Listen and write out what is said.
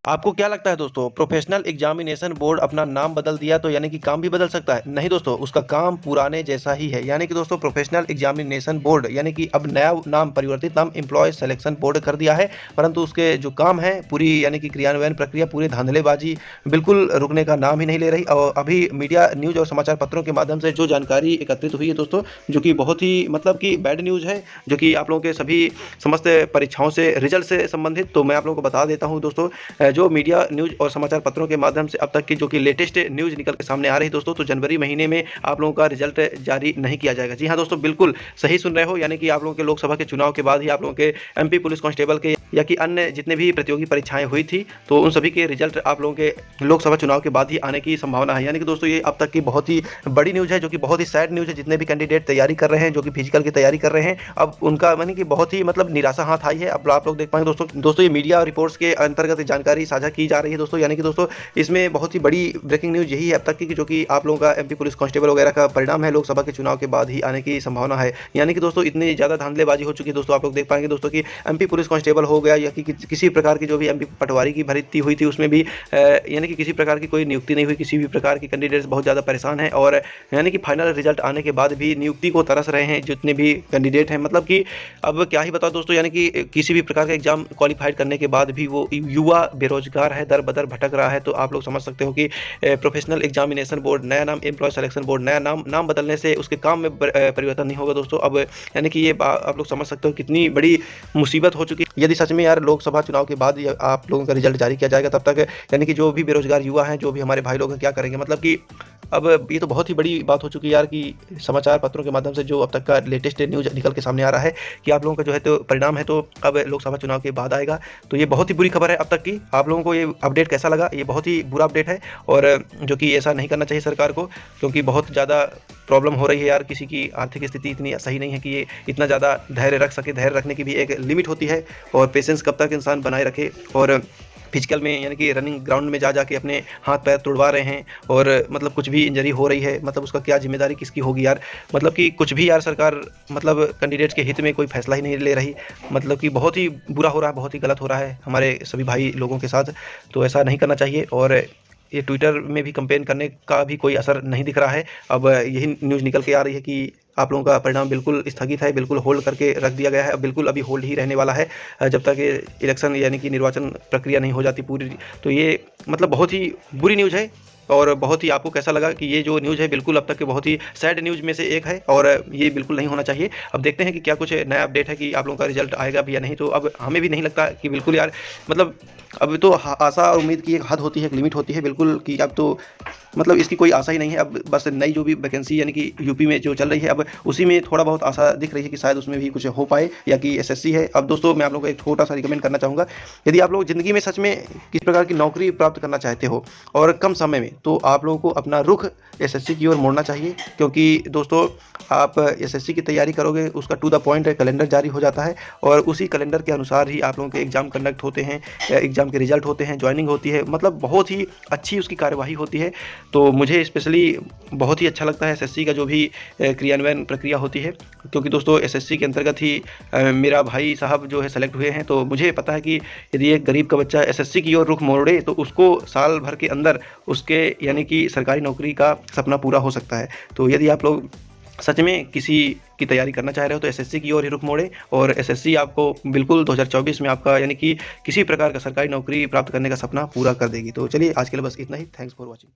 आपको क्या लगता है दोस्तों, प्रोफेशनल एग्जामिनेशन बोर्ड अपना नाम बदल दिया तो यानी कि काम भी बदल सकता है? नहीं दोस्तों, उसका काम पुराने जैसा ही है। यानी कि दोस्तों प्रोफेशनल एग्जामिनेशन बोर्ड यानी कि अब नया नाम, परिवर्तित नाम एम्प्लॉय सिलेक्शन बोर्ड कर दिया है। परंतु उसके जो काम है, पूरी यानी कि क्रियान्वयन प्रक्रिया, पूरी धांधलेबाजी बिल्कुल रुकने का नाम ही नहीं ले रही। और अभी मीडिया न्यूज़ और समाचार पत्रों के माध्यम से जो जानकारी एकत्रित हुई है दोस्तों, जो कि बहुत ही मतलब कि बैड न्यूज़ है, जो कि आप लोगों के सभी समस्त परीक्षाओं से, रिजल्ट से संबंधित। तो मैं आप लोगों को बता देता हूँ दोस्तों, जो मीडिया न्यूज़ और समाचार पत्रों के माध्यम से अब तक की जो कि लेटेस्ट न्यूज़ निकल के सामने आ रही है दोस्तों, तो जनवरी महीने में आप लोगों का रिजल्ट जारी नहीं किया जाएगा। जी हाँ दोस्तों, बिल्कुल सही सुन रहे हो। यानी कि आप लोगों के लोकसभा के चुनाव के बाद ही आप लोगों के एमपी पुलिस कांस्टेबल के या कि अन्य जितने भी प्रतियोगी परीक्षाएं हुई थी, तो उन सभी के रिजल्ट आप लोगों के लोकसभा चुनाव के बाद ही आने की संभावना है। यानी कि दोस्तों ये अब तक की बहुत ही बड़ी न्यूज़ है, जो कि बहुत ही सैड न्यूज़ है। जितने भी कैंडिडेट तैयारी कर रहे हैं, जो कि फिजिकल की तैयारी कर रहे हैं, अब उनका यानी कि बहुत ही मतलब निराशा हाथ आई है। अब आप लोग देख पाएंगे दोस्तों ये मीडिया रिपोर्ट्स के अंतर्गत जानकारी साझा की जा रही है दोस्तों। यानी कि दोस्तों इसमें बहुत ही बड़ी ब्रेकिंग न्यूज़ यही है अब तक की, जो कि आप लोगों का एमपी पुलिस कांस्टेबल वगैरह का परिणाम है लोकसभा के चुनाव के बाद ही आने की संभावना है। यानी कि दोस्तों इतनी ज़्यादा धांधलेबाजी हो चुकी है दोस्तों। आप लोग देख पाएंगे दोस्तों कि एमपी पुलिस कांस्टेबल हो गया या कि किसी प्रकार की जो भी एमपी पटवारी की भर्ती हुई थी, उसमें भी यानी कि किसी प्रकार की कोई नियुक्ति नहीं हुई। किसी भी प्रकार की कैंडिडेट्स बहुत ज़्यादा परेशान हैं और यानी कि फाइनल रिजल्ट आने के बाद भी नियुक्ति को तरस रहे हैं जितने भी कैंडिडेट हैं। मतलब कि अब क्या ही बताओ दोस्तों, यानी कि किसी भी प्रकार का एग्जाम क्वालिफाइड करने के बाद भी वो युवा बेरोजगार है, दर बदर भटक रहा है। तो आप लोग समझ सकते हो कि प्रोफेशनल एग्जामिनेशन बोर्ड, नया नाम एम्प्लॉय सिलेक्शन बोर्ड, नया नाम बदलने से उसके काम में परिवर्तन नहीं होगा दोस्तों। अब यानी कि ये आप लोग समझ सकते हो कितनी बड़ी मुसीबत हो चुकी है। यदि सच में यार लोकसभा चुनाव के बाद आप लोगों का रिजल्ट जारी किया जाएगा, तब तक यानी कि जो भी बेरोजगार युवा हैं, जो भी हमारे भाई लोग हैं, क्या करेंगे? मतलब कि अब ये तो बहुत ही बड़ी बात हो चुकी है यार, कि समाचार पत्रों के माध्यम से जो अब तक का लेटेस्ट न्यूज़ निकल के सामने आ रहा है कि आप लोगों का जो है तो परिणाम है तो अब लोकसभा चुनाव के बाद आएगा। तो ये बहुत ही बुरी खबर है अब तक की। आप लोगों को ये अपडेट कैसा लगा? ये बहुत ही बुरा अपडेट है और जो कि ऐसा नहीं करना चाहिए सरकार को, क्योंकि बहुत ज़्यादा प्रॉब्लम हो रही है यार। किसी की आर्थिक स्थिति इतनी सही नहीं है कि ये इतना ज़्यादा धैर्य रख सके। धैर्य रखने की भी एक लिमिट होती है और पेशेंस कब तक इंसान बनाए रखे। और फिजिकल में यानी कि रनिंग ग्राउंड में जा के अपने हाथ पैर तुड़वा रहे हैं और मतलब कुछ भी इंजरी हो रही है, मतलब उसका क्या जिम्मेदारी किसकी होगी यार? मतलब कि कुछ भी यार सरकार मतलब कैंडिडेट्स के हित में कोई फैसला ही नहीं ले रही। मतलब कि बहुत ही बुरा हो रहा है, बहुत ही गलत हो रहा है हमारे सभी भाई लोगों के साथ। तो ऐसा नहीं करना चाहिए और ये ट्विटर में भी कंपेन करने का भी कोई असर नहीं दिख रहा है। अब यही न्यूज़ निकल के आ रही है कि आप लोगों का परिणाम बिल्कुल स्थगित है, बिल्कुल होल्ड करके रख दिया गया है। अब बिल्कुल अभी होल्ड ही रहने वाला है जब तक ये इलेक्शन यानी कि निर्वाचन प्रक्रिया नहीं हो जाती पूरी। तो ये मतलब बहुत ही बुरी न्यूज़ है। और बहुत ही आपको कैसा लगा कि ये जो न्यूज़ है बिल्कुल अब तक के बहुत ही सैड न्यूज़ में से एक है और ये बिल्कुल नहीं होना चाहिए। अब देखते हैं कि क्या कुछ नया अपडेट है कि आप लोगों का रिजल्ट आएगा भी या नहीं। तो अब हमें भी नहीं लगता कि बिल्कुल यार, मतलब अब तो आशा और उम्मीद की एक हद होती है, एक लिमिट होती है बिल्कुल, कि अब तो मतलब इसकी कोई आशा ही नहीं है। अब बस नई जो भी वैकेंसी यानी कि यूपी में जो चल रही है, अब उसी में थोड़ा बहुत आशा दिख रही है कि शायद उसमें भी कुछ हो पाए, या कि एसएससी है। अब दोस्तों मैं आप लोगों को एक छोटा सा रिकमेंड करना चाहूँगा, यदि आप लोग ज़िंदगी में सच में किस प्रकार की नौकरी प्राप्त करना चाहते हो और कम समय में, तो आप लोगों को अपना रुख एसएससी की ओर मोड़ना चाहिए। क्योंकि दोस्तों आप एसएससी की तैयारी करोगे, उसका टू द पॉइंट कैलेंडर जारी हो जाता है और उसी कैलेंडर के अनुसार ही आप लोगों के एग्ज़ाम कंडक्ट होते हैं, एग्ज़ाम के रिजल्ट होते हैं, ज्वाइनिंग होती है, मतलब बहुत ही अच्छी उसकी कार्यवाही होती है। तो मुझे स्पेशली बहुत ही अच्छा लगता है एसएससी का जो भी क्रियान्वयन प्रक्रिया होती है, क्योंकि दोस्तों एसएससी के अंतर्गत ही मेरा भाई साहब जो है सेलेक्ट हुए हैं। तो मुझे पता है कि यदि एक गरीब का बच्चा एसएससी की ओर रुख मोड़े तो उसको साल भर के अंदर उसके यानी कि सरकारी नौकरी का सपना पूरा हो सकता है। तो यदि आप लोग सच में किसी की तैयारी करना चाह रहे हो तो एसएससी की ओर ही रुख मोड़े और एसएससी आपको बिल्कुल 2024 में आपका यानी कि किसी प्रकार का सरकारी नौकरी प्राप्त करने का सपना पूरा कर देगी। तो चलिए आज के लिए बस इतना ही। Thanks for watching.